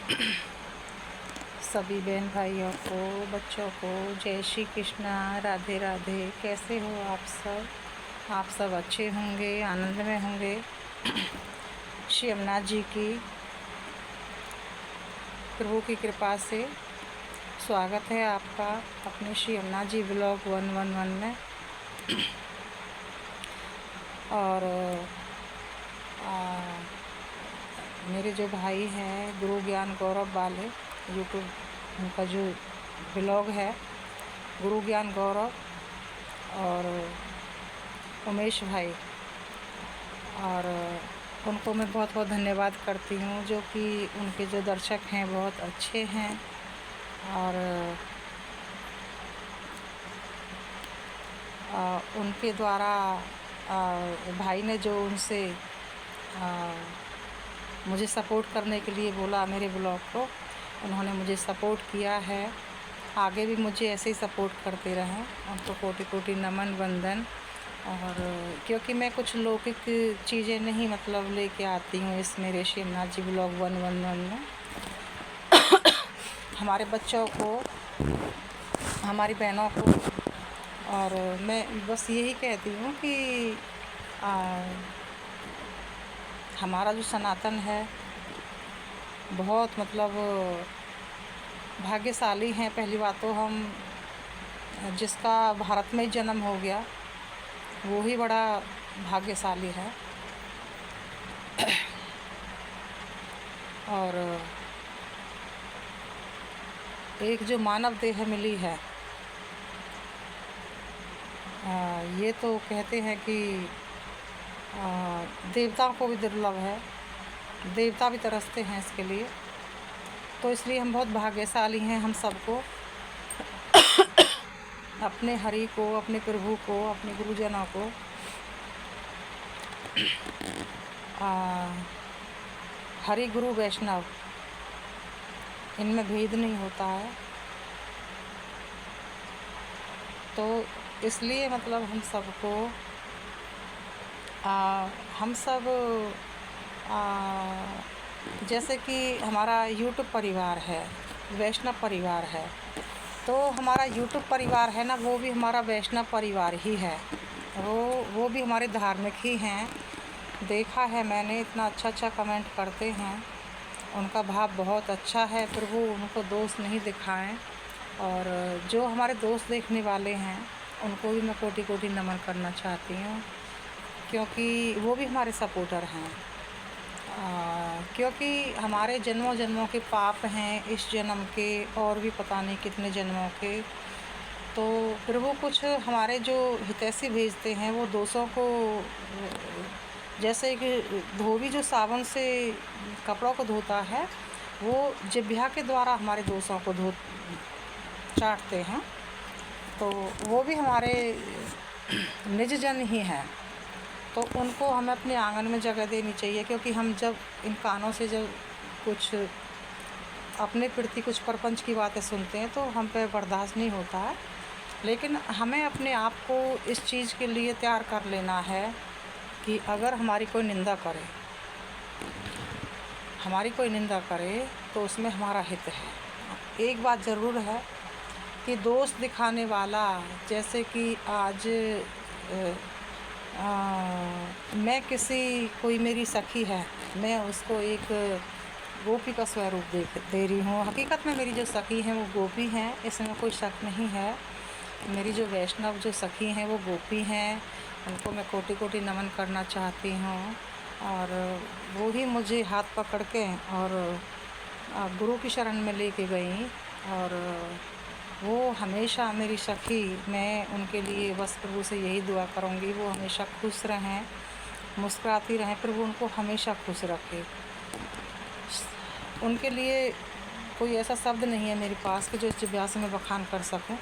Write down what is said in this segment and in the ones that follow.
सभी बहन भाइयों को, बच्चों को जय श्री कृष्णा, राधे राधे। कैसे हो आप सब? आप सब अच्छे होंगे, आनंद में होंगे। श्री अमरनाथ जी की प्रभु की कृपा से स्वागत है आपका अपने श्री अमरनाथ जी ब्लॉग 111 में। और मेरे जो भाई हैं गुरु ज्ञान गौरव वाले, यूट्यूब उनका जो ब्लॉग है गुरु ज्ञान गौरव, और उमेश भाई, और उनको मैं बहुत बहुत धन्यवाद करती हूँ, जो कि उनके जो दर्शक हैं बहुत अच्छे हैं। और उनके द्वारा भाई ने जो उनसे मुझे सपोर्ट करने के लिए बोला मेरे ब्लॉग को, उन्होंने मुझे सपोर्ट किया है। आगे भी मुझे ऐसे ही सपोर्ट करते रहें। उनको कोटि कोटि नमन वंदन। और क्योंकि मैं कुछ लौकिक चीज़ें नहीं मतलब लेके आती हूँ इस मेरे श्री अमरनाथ जी ब्लॉग 111 में। हमारे बच्चों को, हमारी बहनों को, और मैं बस यही कहती हूँ कि हमारा जो सनातन है बहुत मतलब भाग्यशाली हैं। पहली बात तो हम जिसका भारत में जन्म हो गया वो ही बड़ा भाग्यशाली है। और एक जो मानव देह मिली है, ये तो कहते हैं कि देवताओं को भी दुर्लभ है, देवता भी तरसते हैं इसके लिए। तो इसलिए हम बहुत भाग्यशाली हैं। हम सबको अपने हरि को, अपने प्रभु को, अपने गुरुजनों को हरि गुरु वैष्णव इनमें भेद नहीं होता है। तो इसलिए मतलब हम सबको हम सब जैसे कि हमारा यूट्यूब परिवार है, वैष्णव परिवार है, तो हमारा यूट्यूब परिवार है ना, वो भी हमारा वैष्णव परिवार ही है। वो भी हमारे धार्मिक ही हैं। देखा है मैंने, इतना अच्छा अच्छा कमेंट करते हैं, उनका भाव बहुत अच्छा है। प्रभु उनको दोष नहीं दिखाएं। और जो हमारे दोस्त देखने वाले हैं उनको भी मैं कोटि कोटि नमन करना चाहती हूँ, क्योंकि वो भी हमारे सपोर्टर हैं। क्योंकि हमारे जन्मों जन्मों के पाप हैं, इस जन्म के और भी पता नहीं कितने जन्मों के। तो फिर वो कुछ हमारे जो हितैषी भेजते हैं वो दोषों को, जैसे कि धोबी जो साबुन से कपड़ों को धोता है, वो जिह्वा के द्वारा हमारे दोषों को चाटते हैं। तो वो भी हमारे निज जन ही हैं। तो उनको हमें अपने आंगन में जगह देनी चाहिए, क्योंकि हम जब इन कानों से जब कुछ अपने प्रति कुछ प्रपंच की बातें सुनते हैं तो हम पे बर्दाश्त नहीं होता है। लेकिन हमें अपने आप को इस चीज़ के लिए तैयार कर लेना है कि अगर हमारी कोई निंदा करे, तो उसमें हमारा हित है। एक बात ज़रूर है कि दोस्त दिखाने वाला, जैसे कि आज मैं कोई मेरी सखी है, मैं उसको एक गोपी का स्वरूप दे रही हूँ। हकीकत में मेरी जो सखी हैं वो गोपी हैं, इसमें कोई शक नहीं है। मेरी जो वैष्णव जो सखी हैं वो गोपी हैं, उनको मैं कोटि कोटि नमन करना चाहती हूँ। और वो ही मुझे हाथ पकड़ के और गुरु की शरण में लेके गई। और वो हमेशा मेरी सखी, मैं उनके लिए बस प्रभु से यही दुआ करूँगी, वो हमेशा खुश रहें, मुस्कुराती रहें, प्रभु उनको हमेशा खुश रखे। उनके लिए कोई ऐसा शब्द नहीं है मेरे पास कि जो इस जिह्वा से मैं बखान कर सकूं।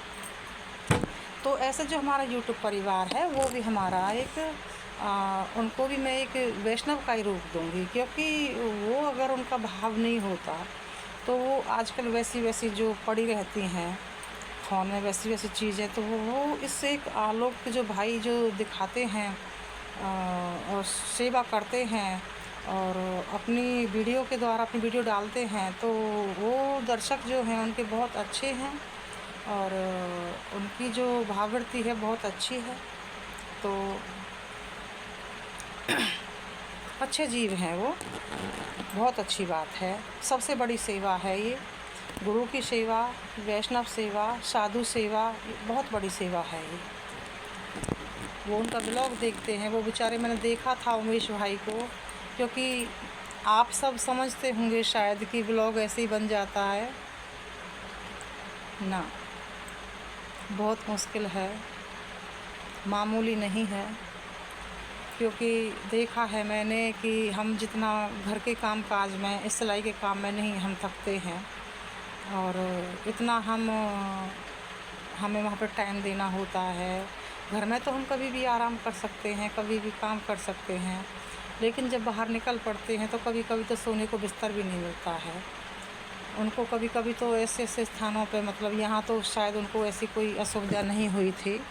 तो ऐसे जो हमारा यूट्यूब परिवार है वो भी हमारा एक उनको भी मैं एक वैष्णव का ही रूप दूंगी, क्योंकि वो अगर उनका भाव नहीं होता तो वो आजकल वैसी जो पड़ी रहती हैं फ़ोन में, वैसी चीज़ें, तो वो इससे एक आलोक जो भाई जो दिखाते हैं और सेवा करते हैं, और अपनी वीडियो के द्वारा अपनी वीडियो डालते हैं, तो वो दर्शक जो हैं उनके बहुत अच्छे हैं और उनकी जो भाववृत्ति है बहुत अच्छी है। तो अच्छे जीव हैं वो, बहुत अच्छी बात है। सबसे बड़ी सेवा है ये, गुरु की सेवा, वैष्णव सेवा, साधु सेवा, बहुत बड़ी सेवा है ये। वो उनका ब्लॉग देखते हैं, वो बेचारे, मैंने देखा था उमेश भाई को, क्योंकि आप सब समझते होंगे शायद कि ब्लॉग ऐसे ही बन जाता है ना, बहुत मुश्किल है, मामूली नहीं है। क्योंकि देखा है मैंने कि हम जितना घर के काम काज में, इस सिलाई के काम में नहीं हम थकते हैं, और इतना हमें वहाँ पर टाइम देना होता है। घर में तो हम कभी भी आराम कर सकते हैं, कभी भी काम कर सकते हैं, लेकिन जब बाहर निकल पड़ते हैं तो कभी कभी तो सोने को बिस्तर भी नहीं मिलता है उनको। कभी कभी तो ऐसे ऐसे स्थानों पे, मतलब यहाँ तो शायद उनको ऐसी कोई असुविधा नहीं हुई थी।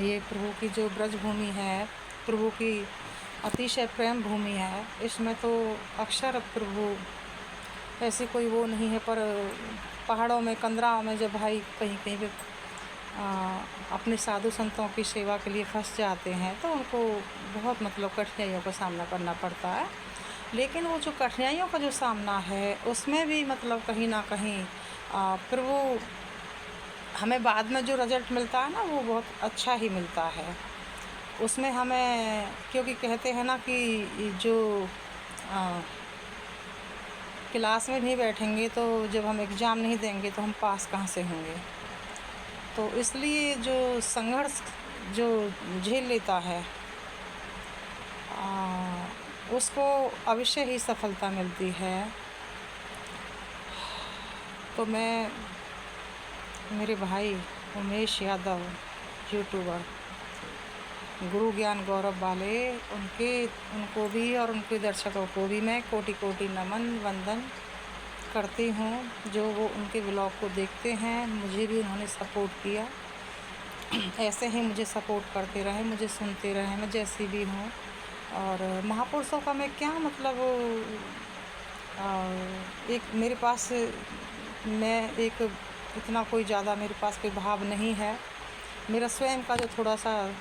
ये प्रभु की जो ब्रज भूमि है, प्रभु की अतिशय प्रेम भूमि है, इसमें तो अक्सर प्रभु ऐसी कोई वो नहीं है। पर पहाड़ों में, कंदराओं में जब भाई कहीं कहीं पे अपने साधु संतों की सेवा के लिए फंस जाते हैं, तो उनको बहुत मतलब कठिनाइयों का सामना करना पड़ता है। लेकिन वो जो कठिनाइयों का जो सामना है, उसमें भी मतलब कहीं ना कहीं प्रभु हमें बाद में जो रिजल्ट मिलता है ना, वो बहुत अच्छा ही मिलता है। उसमें हमें, क्योंकि कहते हैं ना कि जो क्लास में नहीं बैठेंगे तो जब हम एग्ज़ाम नहीं देंगे तो हम पास कहाँ से होंगे। तो इसलिए जो संघर्ष जो झेल लेता है उसको अवश्य ही सफलता मिलती है। तो मैं, मेरे भाई उमेश यादव यूट्यूबर, गुरु ज्ञान गौरव वाले, उनको भी और उनके दर्शकों को भी मैं कोटि कोटि नमन वंदन करती हूँ। जो वो उनके ब्लॉग को देखते हैं, मुझे भी उन्होंने सपोर्ट किया, ऐसे ही मुझे सपोर्ट करते रहे, मुझे सुनते रहे, मैं जैसी भी हूँ। और महापुरुषों का मैं क्या मतलब, एक मेरे पास, मैं एक इतना कोई ज़्यादा मेरे पास कोई भाव नहीं है। मेरा स्वयं का जो थोड़ा सा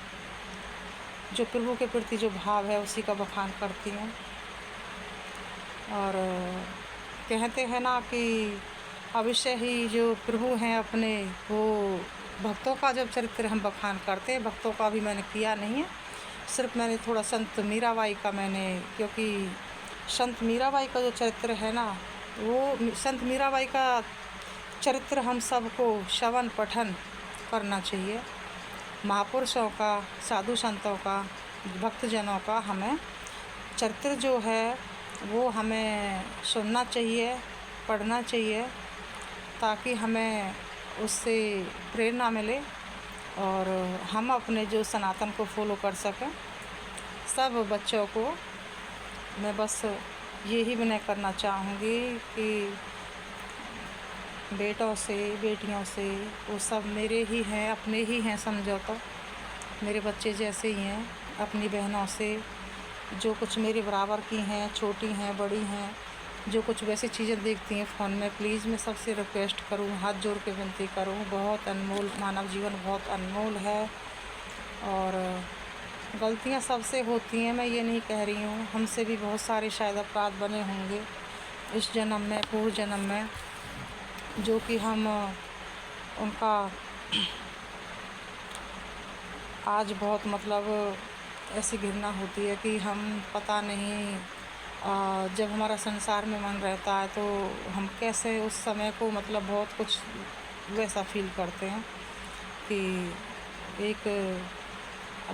जो प्रभु के प्रति जो भाव है, उसी का बखान करती हूँ। और कहते हैं ना कि अवश्य ही जो प्रभु हैं अपने, वो भक्तों का जब चरित्र हम बखान करते हैं, भक्तों का भी मैंने किया नहीं है, सिर्फ मैंने थोड़ा संत मीराबाई का मैंने, क्योंकि संत मीराबाई का जो चरित्र है ना, वो संत मीराबाई का चरित्र हम सबको श्रवण पठन करना चाहिए। महापुरुषों का, साधु संतों का, भक्तजनों का हमें चरित्र जो है वो हमें सुनना चाहिए, पढ़ना चाहिए, ताकि हमें उससे प्रेरणा मिले और हम अपने जो सनातन को फॉलो कर सकें। सब बच्चों को मैं बस यही विनय करना चाहूँगी कि बेटों से, बेटियों से, वो सब मेरे ही हैं, अपने ही हैं समझो तो, मेरे बच्चे जैसे ही हैं। अपनी बहनों से, जो कुछ मेरे बराबर की हैं, छोटी हैं, बड़ी हैं, जो कुछ वैसी चीज़ें देखती हैं फ़ोन में, प्लीज़ मैं सबसे रिक्वेस्ट करूँ, हाथ जोड़ के विनती करूँ, बहुत अनमोल, मानव जीवन बहुत अनमोल है और गलतियाँ सबसे होती हैं, मैं ये नहीं कह रही हूँ। हमसे भी बहुत सारे शायद अपराध बने होंगे इस जन्म में, पूर्व जन्म में, जो कि हम उनका आज बहुत मतलब ऐसी घृणा होती है कि हम पता नहीं, जब हमारा संसार में मन रहता है तो हम कैसे उस समय को मतलब बहुत कुछ वैसा फील करते हैं कि एक,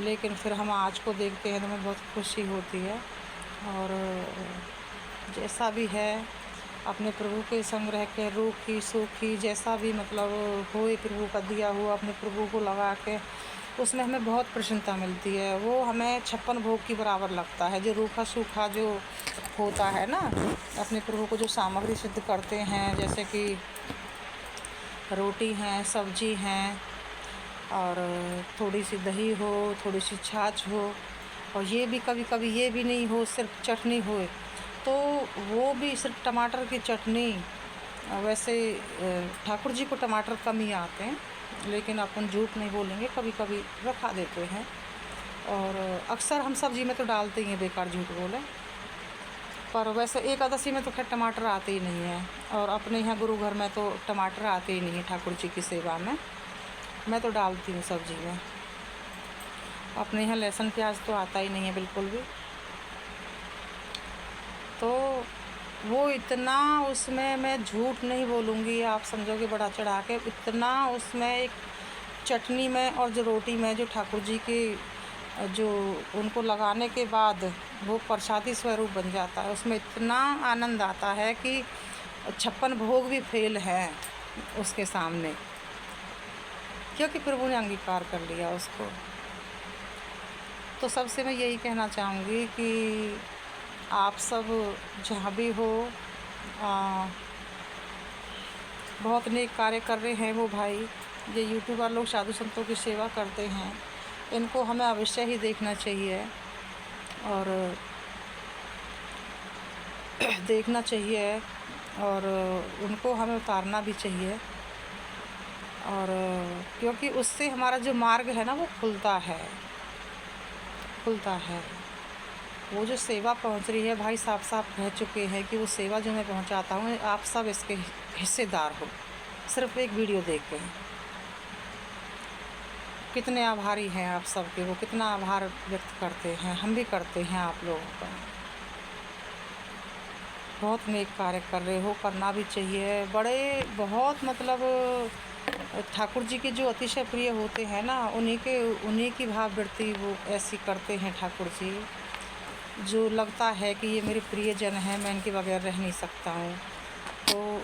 लेकिन फिर हम आज को देखते हैं तो हमें बहुत खुशी होती है। और जैसा भी है, अपने प्रभु के संग्रह के रूखी सूखी जैसा भी मतलब होए, प्रभु का दिया हुआ अपने प्रभु को लगा के, उसमें हमें बहुत प्रसन्नता मिलती है। वो हमें 56 भोग की बराबर लगता है। जो रूखा सूखा जो होता है ना, अपने प्रभु को जो सामग्री सिद्ध करते हैं, जैसे कि रोटी हैं, सब्जी हैं और थोड़ी सी दही हो, थोड़ी सी छाछ हो, और ये भी कभी कभी ये भी नहीं हो, सिर्फ चटनी हो तो वो भी सिर्फ टमाटर की चटनी। वैसे ठाकुर जी को टमाटर कम ही आते हैं, लेकिन अपन झूठ नहीं बोलेंगे, कभी कभी रखा देते हैं। और अक्सर हम सब्जी में तो डालते ही हैं, बेकार झूठ बोले। पर वैसे एकादशी में तो खैर टमाटर आते ही नहीं हैं, और अपने यहाँ गुरु घर में तो टमाटर आते ही नहीं हैं ठाकुर जी की सेवा में। मैं तो डालती हूँ सब्जी में। अपने यहाँ लहसुन प्याज तो आता ही नहीं है बिल्कुल भी। तो वो इतना उसमें, मैं झूठ नहीं बोलूँगी, आप समझोगे बड़ा चढ़ा के, इतना उसमें एक चटनी में और जो रोटी में जो ठाकुर जी के जो उनको लगाने के बाद वो प्रसादी स्वरूप बन जाता है, उसमें इतना आनंद आता है कि 56 भोग भी फेल है उसके सामने, क्योंकि प्रभु ने अंगीकार कर लिया उसको। तो सबसे मैं यही कहना चाहूँगी कि आप सब जहाँ भी हो, बहुत नेक कार्य कर रहे हैं वो भाई। ये यूट्यूबर लोग साधु संतों की सेवा करते हैं, इनको हमें अवश्य ही देखना चाहिए और देखना चाहिए, और उनको हमें उतारना भी चाहिए। और क्योंकि उससे हमारा जो मार्ग है ना वो खुलता है। वो जो सेवा पहुंच रही है, भाई साफ साफ कह चुके हैं कि वो सेवा जो मैं पहुंचाता हूँ, आप सब इसके हिस्सेदार हो। सिर्फ एक वीडियो देख के कितने आभारी हैं आप सबके, वो कितना आभार व्यक्त करते हैं, हम भी करते हैं आप लोगों का। बहुत नेक कार्य कर रहे हो, करना भी चाहिए। बड़े बहुत मतलब ठाकुर जी के जो अतिशय प्रिय होते हैं ना, उन्हीं की भाववृत्ति वो ऐसी करते हैं ठाकुर जी, जो लगता है कि ये मेरे प्रियजन हैं, मैं इनके बगैर रह नहीं सकता हूँ। तो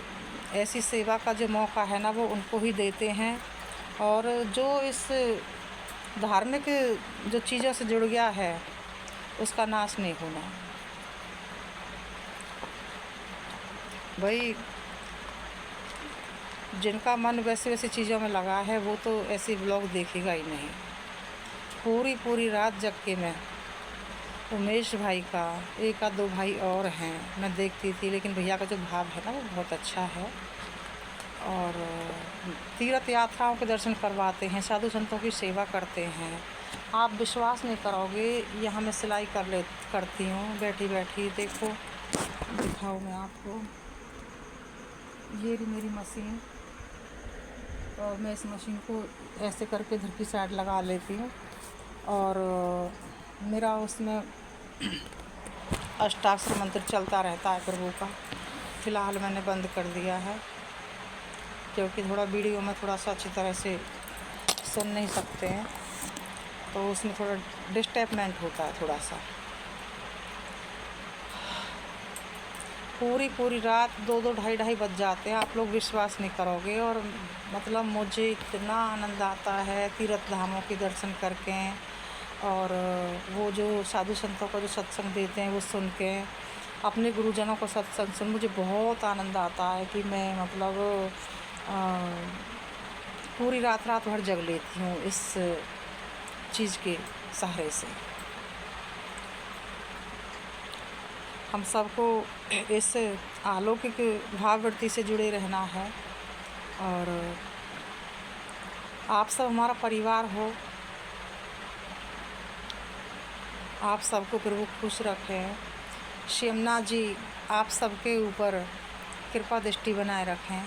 ऐसी सेवा का जो मौका है ना वो उनको ही देते हैं। और जो इस धार्मिक जो चीज़ों से जुड़ गया है उसका नाश नहीं होना भाई। जिनका मन वैसे चीज़ों में लगा है वो तो ऐसे ब्लॉग देखेगा ही नहीं। पूरी रात जग के मैं उमेश भाई का, एक आध दो भाई और हैं, मैं देखती थी, लेकिन भैया का जो भाव है ना वो बहुत अच्छा है। और तीर्थ यात्राओं के दर्शन करवाते हैं, साधु संतों की सेवा करते हैं। आप विश्वास नहीं करोगे, यहाँ मैं सिलाई करती हूँ बैठी बैठी। देखो दिखाऊँ मैं आपको, ये रही मेरी मशीन, और मैं इस मशीन को ऐसे करके इधर की साइड लगा लेती हूँ। और मेरा उसमें अष्टाक्षर मंत्र चलता रहता है प्रभु का। फ़िलहाल मैंने बंद कर दिया है, क्योंकि थोड़ा वीडियो में थोड़ा सा अच्छी तरह से सुन नहीं सकते हैं, तो उसमें थोड़ा डिस्टर्बमेंट होता है थोड़ा सा। पूरी रात 2-2 ढाई बज जाते हैं, आप लोग विश्वास नहीं करोगे। और मतलब मुझे इतना आनंद आता है तीर्थ धामों के दर्शन करके, और वो जो साधु संतों का जो सत्संग देते हैं वो सुन के, अपने गुरुजनों को सत्संग सुन, मुझे बहुत आनंद आता है कि मैं मतलब पूरी रात भर जग लेती हूँ इस चीज़ के सहारे से। हम सबको इस अलौकिक भाववृत्ति से जुड़े रहना है, और आप सब हमारा परिवार हो। आप सबको प्रभु खुश रखें। श्यामनाथ जी आप सबके ऊपर कृपा दृष्टि बनाए रखें,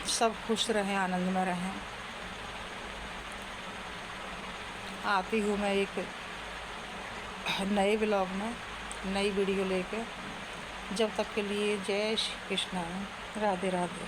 सब खुश रहें, आनंद में रहें। आती हूँ मैं एक नए ब्लॉग में, नई वीडियो लेके। जब तक के लिए जय श्री कृष्ण, राधे राधे।